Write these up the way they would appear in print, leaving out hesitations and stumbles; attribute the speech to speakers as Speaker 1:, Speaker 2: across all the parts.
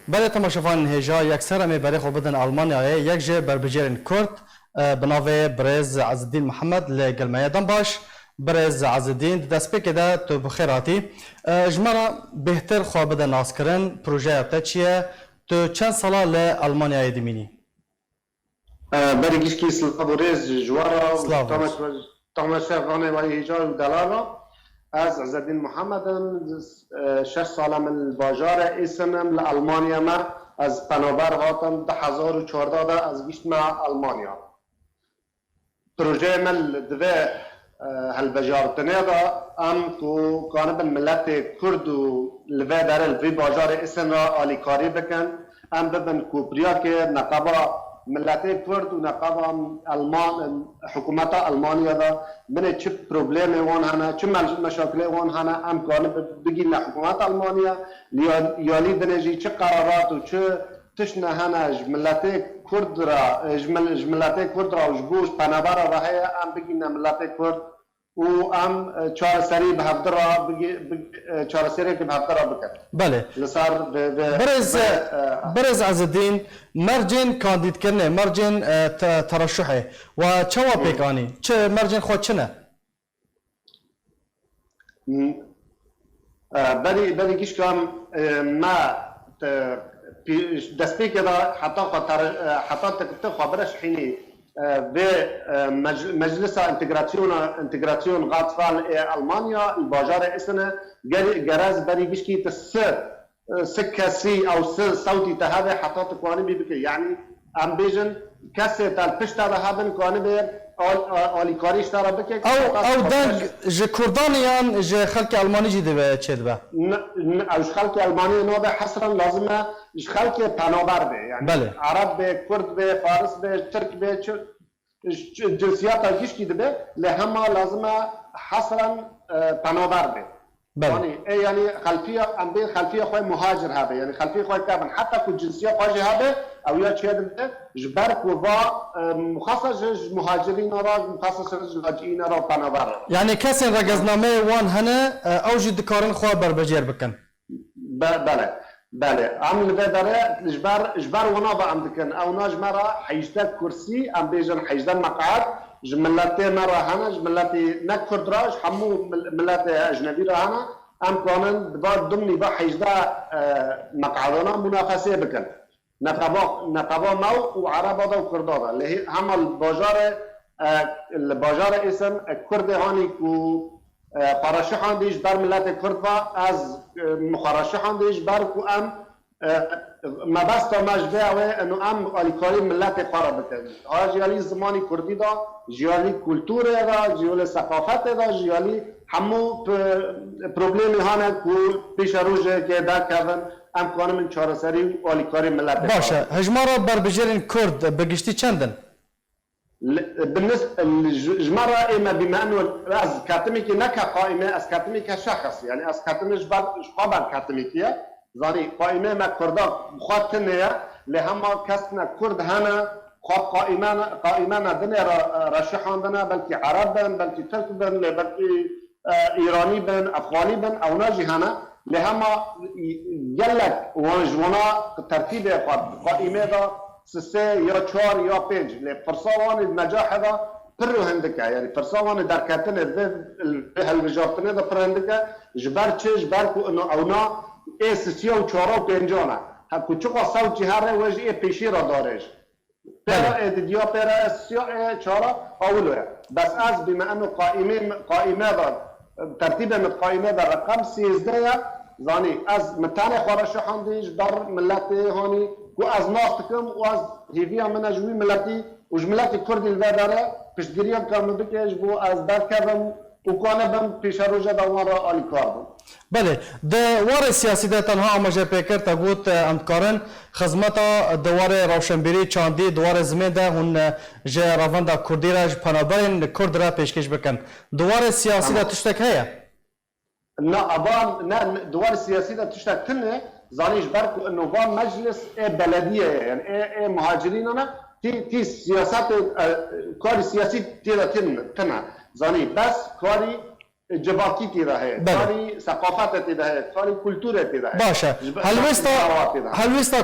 Speaker 1: برای تماشاوان هجا یک سرمی برای خوب بدن آلمانیا یک جه بربجرین کرد بناوه برز عزالدین محمد لگلمه دنباش برز عزالدین دست بکده تو بخیراتی جمعه بهتر خواب بدن ناس کرن پروژه تا چیه تو چند ساله لآلمانیا دمینی؟
Speaker 2: برای کی سلام برز جوارا تماشاوان وای هجا و دلالا از عزالدین محمدم 6 سالم الباجار اسمم لآلمانیا ما از پنابر هاتم 2014 از گشت مع آلمانیا پروژه مل دوه هالبجارتنه دا ام کو کانب ملت کرد و لوه داره لوی باجار اسم را آلیکاری بکن ام ببن کوپریا که نقابا ملت کرد و نقابا آلمان حکومت آلمانیا دا من چه پروبلم وان هنه چه مشاکل وان هنه ام کانب بگی حکومت آلمانیا یالی دنجی چه قرارات و چه تشنه هنه ملت کرد را ملت کرد را جبوش پنابر را هی ام بگی ملت کرد و ام چهار سری به هفته را بگی چهار سری که به هفته را بکن.
Speaker 1: بله.
Speaker 2: لسار
Speaker 1: برز عزالدین مرجن کاندید کرنه مرجن ترشحه و چه پیکانی چه مرجن خود چنه؟
Speaker 2: بری گیش کام ما دست پی کدا حتی تکت خبرش حینی به مجلس انتگراسیون غاطفال آلمانیا الباجار اسنه گرز بری گیش کی س کسی او صوتی تهذا حتی تکوانی بیبکه یعنی ام بیجن کسی تال پشت هذا کوانی به آلیکاریش داره بکه
Speaker 1: او دنگ ج کردانیان ج خلق آلمانی جیده به چید به
Speaker 2: او خلق آلمانی نو به حصرا لازمه ج خلق پنابر به یعنی
Speaker 1: بله.
Speaker 2: عرب به کرد به فارس به ترک به جنسیات گیش کی به لهما لازمه حصرا پنابر به
Speaker 1: بله.
Speaker 2: يعني خلفيه ام بين خلفيه خوي مهاجر هذا يعني خلفيه خوي كابن حتى كل جنسيه خوي هذا او يا شيء جبرك وفا مخصص مهاجرين را مخصص لاجئين را بنابر
Speaker 1: يعني كسن رجزنامه وان هنا اوجد دكارن خو بربجير بكن
Speaker 2: بله عمل بدره اجبار ونابا عندكن او ناجمرا حيجتا كرسي ام بيجن حيجتا مقعد جملاتي مرة هنا جملاتي نكرد راج حمو ملات أجنبي هنا أم كانن بعد ضمني بحيجدا مقعدنا منافسة بكن نقابا مو وعربا دا وكردادا اللي هي هم الباجار اسم كرد هاني كو خراشحان ديش بر ملات كرد از مخراشحان ديش بر كو ام ما بس تا مجبوره انه ام آلیکاری ملت قرار بکنه. جیالی زمانی کردی دا، جیالی کلتوره دا، جیالی ثقافت دا، جیالی همو پروبلمی هانه که پیش روزه که در کردن ام کانم من چهارسری آلیکاری ملت.
Speaker 1: باشه. هجمارا بربجرین کرد بگشتی چندن؟
Speaker 2: بالنسبه جمرة اما بما انه از کاتمی که نکه قائمه از کاتمی که شخص يعني از کاتمی جبر کاتمی که زانی قائمه ما کردا خاطنه لهما کسنا کرد هنا خاط قائمه دنیا رشحان دنا بلکه عرب بن بلکه ترک بن بلکه ایرانی بن افغانی بن او ناجی هنا لهما يلك وجونا ترتيب قائمه دا سه یا 4 یا 5 لفرصوان النجاح دا پرو هندکه یعنی فرصوان در کتن به هلوجاتنه دا پر هندکه جبر چه جبر کو انه اونا سیا و 4 و 5 نه هم کوچه صوت جهره وجه پیشی را دارش پر ادیا پر سیا 4 اولوه بس از بما انه قائمه دا ترتیب قائمه دا رقم 13 زانی از متن خورشحان دیش بر ملت هانی و از ناستکم و از هیویا من جوی ملتی و ملت کردی الوداره پشتگیریم کام بکش بو از در کردم و کانبم پیش روزه دوان را آلی کردم.
Speaker 1: بله دوار سیاسی ده تنها آماجه پیکر تا گوت امکارن خدمتا دوار روشنبیری چاندی دوار زمین ده هون جه روانده کردی را پنابرین کرد را پیشکش بکن دوار سیاسی ده تشتک هیا؟
Speaker 2: نه ابان نه دوار سیاسی ده تشتک تنه زانیش برکو انه وان مجلس بلدیه یعنی مهاجرین نه تی سیاست کاری سیاسی تیرا تنه زانی بس کاری جباکی تیده هست
Speaker 1: بله.
Speaker 2: کاری ثقافت تیده هست کاری کلتور تیده هست
Speaker 1: باشه هلوستا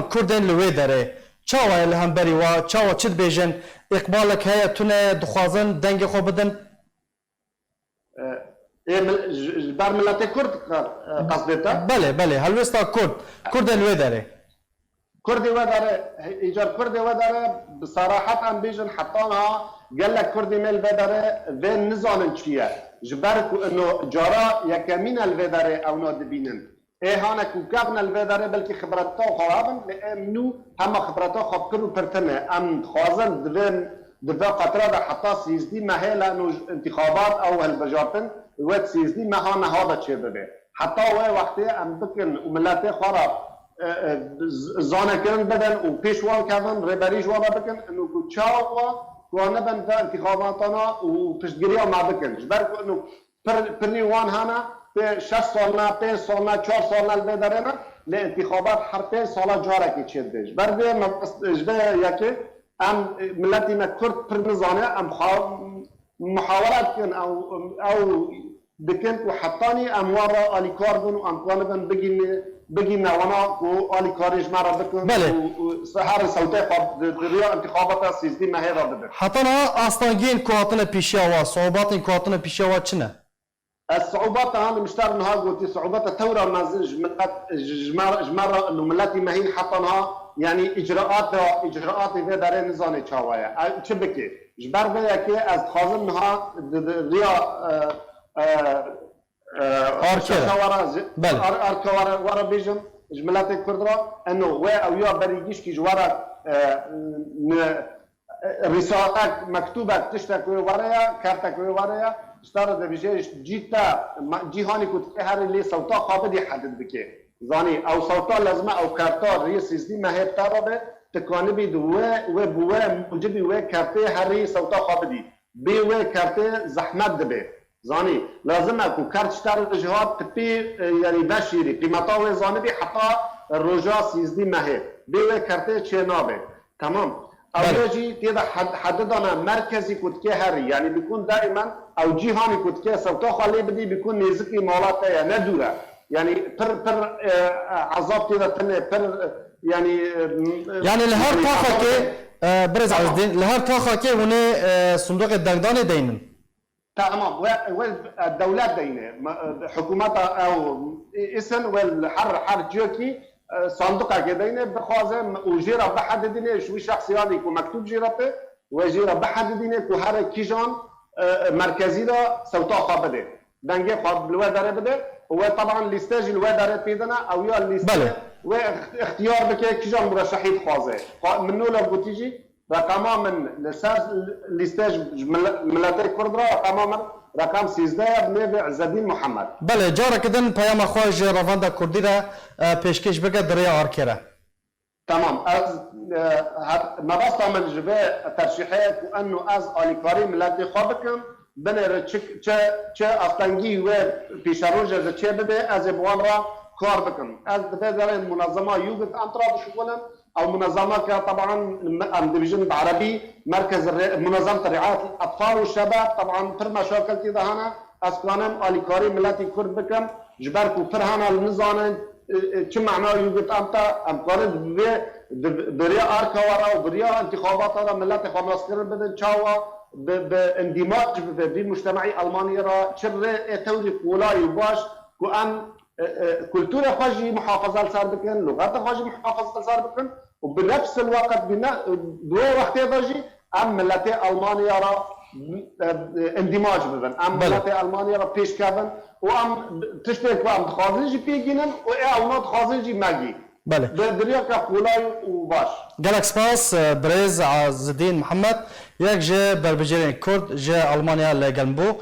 Speaker 1: کردان لوی داره چاوه لهم بری و چاوه چید بیجن اقبالک هیا تونه دخوازن دنگ خو بدن
Speaker 2: بر ملت کرد قصدتا
Speaker 1: بله هلوستا کردان لوی داره
Speaker 2: كردي وداره ايجار كردي وداره بصراحه ام بيجن حطانها قال لك كردي ميل وداره وين نزانن شيء جبرك انه جارا يكمين الوداره او نود بينن ايه هانك وكابنا الوداره بلكي خبرته خرابن لانه هم خبرته خب كرو برتنه ام خوازن دفا قطره حتى سيزدي ما هي لانه انتخابات او هالبجارتن وقت سيزدي ما هانا هذا شيء بده حتى وقتي ام بكن وملاتي خراب زانه کردن بدن و پیشوان کردن رهبریش والا بکن انو کو چاوا کو نبن در انتخاباتنا و پشتگیری ما بکن جبر کو انو پرنی وان هانا به 6 سالنا 5 سالنا 4 سالنا البدرنا لانتخابات هر 5 سالا جاره کی چیده جبر به یکی ام ملتی ما کرد پر نزانه ام محاولات کن او بکن و حطانی اموار آلی کار بن و امکان بن بگیم وانا و آلی کارش مرا بکن و هر صوته خب ریا انتخابات سیزدی مهی را بده
Speaker 1: حتی آستانگین کوهاتن پیشیا و صعوبات کوهاتن پیشیا و چنه؟
Speaker 2: الصعوبات هان مشتار انها قلت صعوبات الثوره مازج جمره انه ملتي مهين حطنها يعني اجراءات في دار نظام تشاوايا تشبكي جبر بها كي از خازم انها ريا اركورا ورا بيجن جملات الكردرا انه او يا بريجيش كي جوارا رسالتك مكتوبه تشتكي ورايا كارتك ورايا اشترى دبيجيش جيتا جيهاني كنت هر اللي صوتا خابد يحدد بكي زاني او صوتا لازمه او كارتا رئيس دي ما هي بتابه تكوني بدوه وبوه موجبي و كارتي هر صوتا خابدي بي و كارتي زحمت دبي زاني لازم اكو كارت اشترى الجهات تبي يعني بشيري قيمته زانبي حتى الرجاء سيزدي ما هي بي و كارتي تشينابه تمام اوجي تيدا حددنا مركزي كنت هري يعني بيكون دائما او جيهاني كنت صوتا خالي بدي بيكون نزكي مالاته يا ندوره يعني پر عذاب تيدا تنه پر
Speaker 1: يعني لهر طاقه كي برز عز الدين لهر طاقه كي هنا صندوق الدقدان دينن
Speaker 2: تمام والدولات دينه حكومات او اسن والحر جوكي صندوق كدينه بخازم وجيره بحددينه شو شخصياتي يكون مكتوب جيرته وجيره بحددينه كو هر كيجان مركزي دا صوتا خابده دنگه خاب الوادره بده وطبعا ليستاج الوادره بيدنا او يا ليستاج واختيار بك كيجان مرشحين خوازه منو لو قلتيجي رقم من ليستاج ملاتي كردرا رقم 13 بنبي عز الدين محمد
Speaker 1: بله جارا كدن پیام خواج رواندا كردي را پیشکش بگه دریا آرکره
Speaker 2: تمام از ما بس من جبه ترشيحات وانه از اليكاري ملاتي خابكم بنر چه افتنگی و پیشروج چه بده از بوان را کار بکن از بدر منظمه يوجد انطراد شغلن او منظمه طبعا ديفيجن بعربي مركز منظمه رعايه الاطفال والشباب طبعا پر مشاكل كده هنا از كانم اليكاري ملاتي كرد بكم جبركو پر هنا النظام چه معناه يوجد امتا امكان بريا اركا وبريا انتخابات هذا ملاتي خلاص كرد بدن تشاوا باندماج بمجتمعي المانيا را شر توري ولاي باش كأن كلتورة خاجي محافظة صار بكن لغات خاجي محافظة صار بكن وبنفس الوقت دو وقت يضجي ام ملتي المانيا را اندماج ببن ام ملتي المانيا را بيش كابن وام تشترك وام خازنجي بيجينن واولاد خازنجي ماجي
Speaker 1: بله
Speaker 2: دريا كولاي وباش
Speaker 1: جالك سباس بريز عز الدين محمد يك جا بربجيرين كرد جا المانيا لجنبو